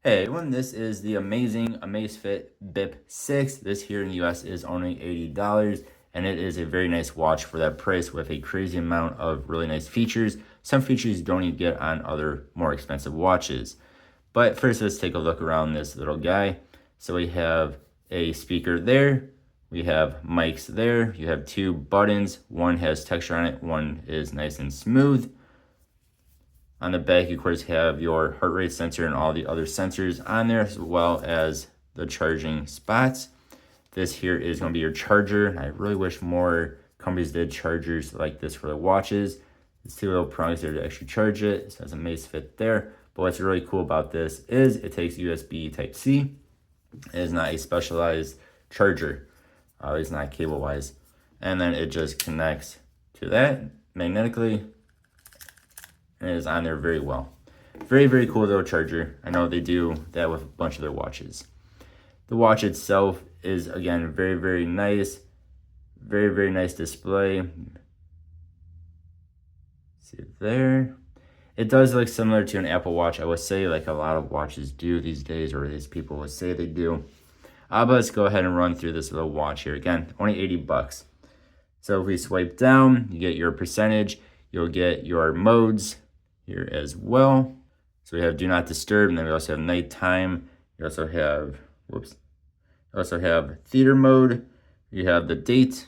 Hey everyone, this is the amazing Amazfit Bip 6. This here in the US is only $80, and it is a very nice watch for that price with a crazy amount of really nice features. Some features you don't even get on other more expensive watches. But first, let's take a look around this little guy. So we have a speaker there. We have mics there. You have two buttons. One has texture on it. One is nice and smooth. On the back, you of course have your heart rate sensor and all the other sensors on there, as well as the charging spots. This here is going to be your charger. I really wish more companies did chargers like this for the watches. It's two little prongs there to actually charge it. So it's a Amazfit there. But what's really cool about this is it takes USB Type-C. It is not a specialized charger. It's not cable-wise. And then it just connects to that magnetically. And it is on there very well. Very, very cool little charger. I know they do that with a bunch of their watches. The watch itself is, again, very, very nice. Very, very nice display. See it there. It does look similar to an Apple Watch. I would say like a lot of watches do these days, or these people would say they do. But let's go ahead and run through this little watch here. Again, only 80 bucks. So if we swipe down, you get your percentage. You'll get your modes here as well. So we have do not disturb, and then we also have nighttime. You also have, theater mode. You have the date,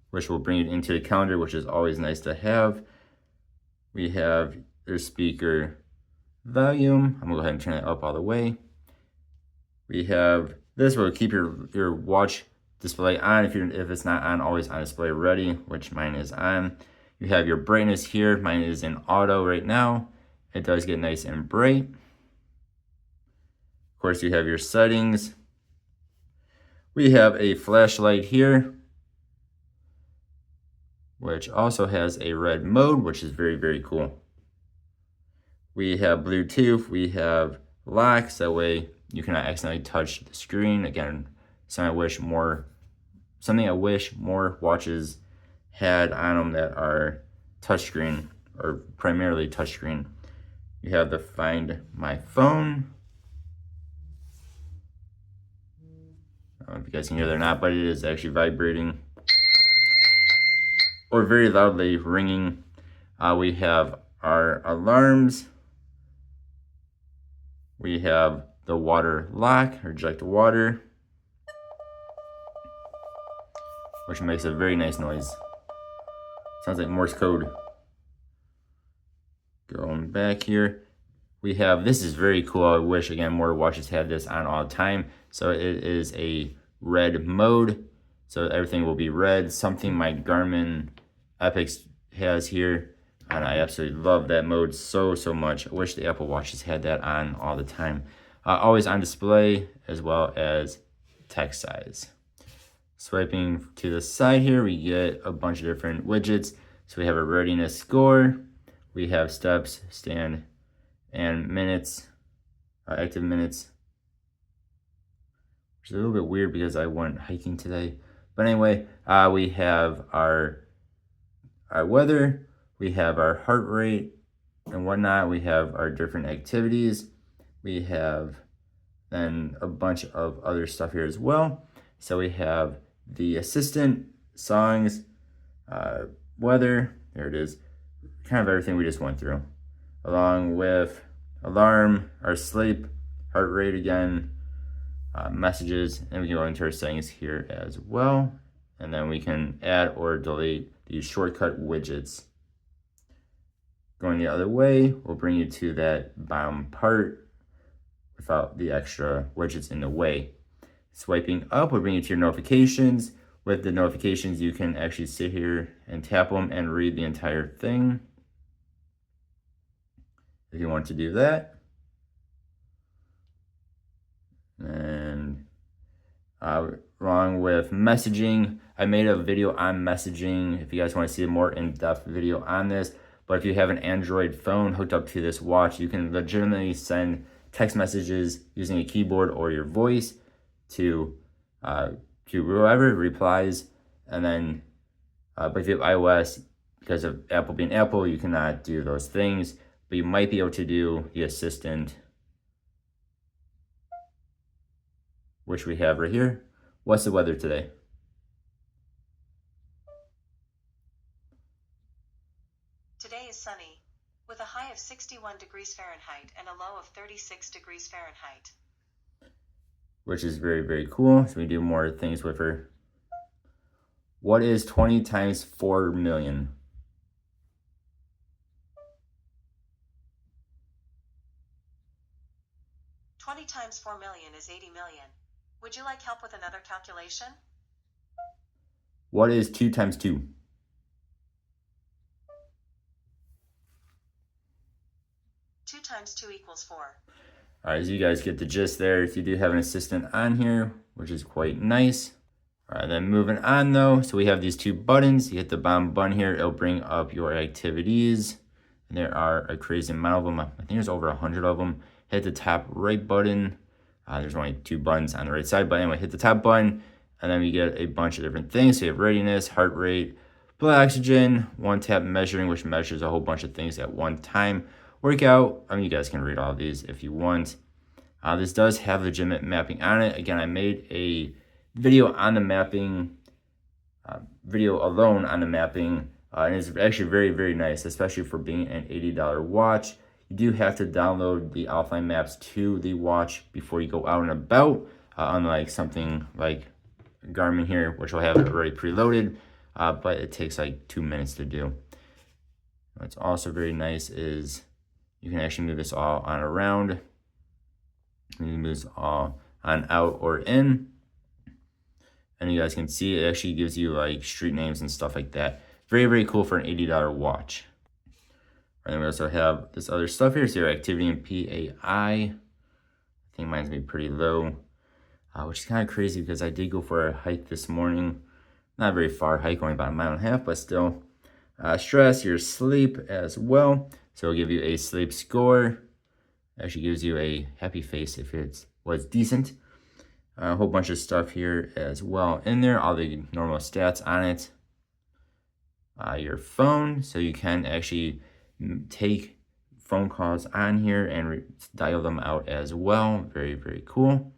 which will bring it into the calendar, which is always nice to have. We have your speaker volume. I'm gonna go ahead and turn it up all the way. We have this will keep your watch display on if it's not on, always on display ready, which mine is on. You have your brightness here. Mine is in auto right now. It does get nice and bright. Of course, you have your settings. We have a flashlight here, which also has a red mode, which is very, very cool. We have Bluetooth. We have locks. That way you cannot accidentally touch the screen. Again, something I wish more watches had on them that are touchscreen, or primarily touchscreen. You have the Find My Phone. I don't know if you guys can hear that or not, but it is actually vibrating or very loudly ringing. We have our alarms. We have the water lock, or eject water, which makes a very nice noise. Sounds like Morse code. Going back here, we have, this is very cool. I wish, again, more watches had this on all the time. So it is a red mode. So everything will be red. Something my Garmin Epix has here. And I absolutely love that mode so, so much. I wish the Apple Watches had that on all the time. Always on display, as well as text size. Swiping to the side here, we get a bunch of different widgets. So we have a readiness score. We have steps, stand, and minutes, active minutes. Which is a little bit weird because I went hiking today. But anyway, we have our weather. We have our heart rate and whatnot. We have our different activities. We have then a bunch of other stuff here as well. So we have the assistant, songs, weather, there it is, kind of everything we just went through, along with alarm, our sleep, heart rate again, messages, and we can go into our settings here as well. And then we can add or delete these shortcut widgets. Going the other way will bring you to that bottom part without the extra widgets in the way. Swiping up will bring you to your notifications. With the notifications, you can actually sit here and tap them and read the entire thing if you want to do that. And along with messaging, I made a video on messaging if you guys want to see a more in-depth video on this. But if you have an Android phone hooked up to this watch, you can legitimately send text messages using a keyboard or your voice to whoever replies. And then but if you have iOS, because of Apple being Apple, you cannot do those things, but you might be able to do the assistant which we have right here. What's the weather today? Today is sunny, with a high of 61 degrees Fahrenheit and a low of 36 degrees Fahrenheit. Which is very, very cool. So we do more things with her. What is 20 times 4 million? Twenty times 4 million is 80 million. Would you like help with another calculation? What is 2 times 2? 2 times 2 equals 4. All right, so you guys get the gist there. So you do have an assistant on here, which is quite nice. All right, then moving on though. So we have these 2 buttons. You hit the bottom button here, it'll bring up your activities. And there are a crazy amount of them. I think there's over 100 of them. Hit the top right button. There's only 2 buttons on the right side, but anyway, hit the top button, and then we get a bunch of different things. So you have readiness, heart rate, blood oxygen, one tap measuring, which measures a whole bunch of things at one time. Workout, I mean, you guys can read all of these if you want. This does have legitimate mapping on it. Again, I made a video on the mapping, video alone on the mapping, and it's actually very, very nice, especially for being an $80 watch. You do have to download the offline maps to the watch before you go out and about, unlike something like Garmin here, which will have it already preloaded, but it takes like 2 minutes to do. What's also very nice is you can actually move this all on around. You can move this all on out or in. And you guys can see it actually gives you like street names and stuff like that. Very, very cool for an $80 watch. And then we also have this other stuff here. So your activity in PAI. I think mine's gonna be pretty low, which is kind of crazy because I did go for a hike this morning. Not a very far hike, only about 1.5 miles, but still. Stress, your sleep as well. So it'll give you a sleep score. Actually gives you a happy face if it was decent. A whole bunch of stuff here as well in there. All the normal stats on it. Your phone, so you can actually take phone calls on here and dial them out as well. Very, very cool.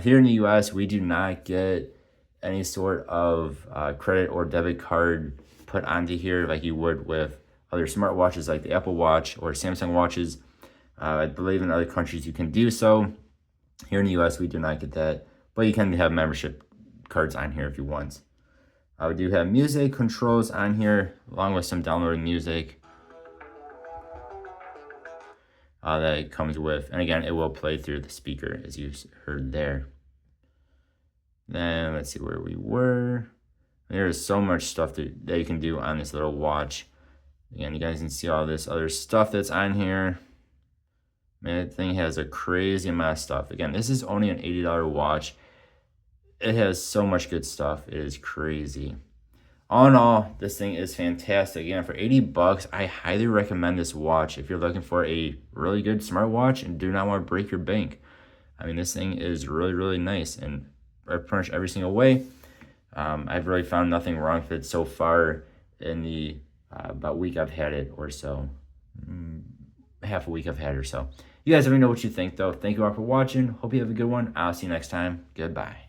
Here in the US, we do not get any sort of credit or debit card put onto here like you would with other smartwatches like the Apple Watch or Samsung watches. I believe in other countries you can do so. Here in the US, we do not get that, but you can have membership cards on here if you want. We do have music controls on here, along with some downloading music that it comes with. And again, it will play through the speaker, as you heard there. Then let's see where we were. There's so much stuff that you can do on this little watch. Again, you guys can see all this other stuff that's on here. Man, that thing has a crazy amount of stuff. Again, this is only an $80 watch. It has so much good stuff. It is crazy. All in all, this thing is fantastic. Again, for 80 bucks, I highly recommend this watch if you're looking for a really good smartwatch and do not want to break your bank. I mean, this thing is really, really nice and pretty much every single way. I've really found nothing wrong with it so far in the about week I've had it or so. Half a week I've had it or so. You guys let me know what you think, though. Thank you all for watching. Hope you have a good one. I'll see you next time. Goodbye.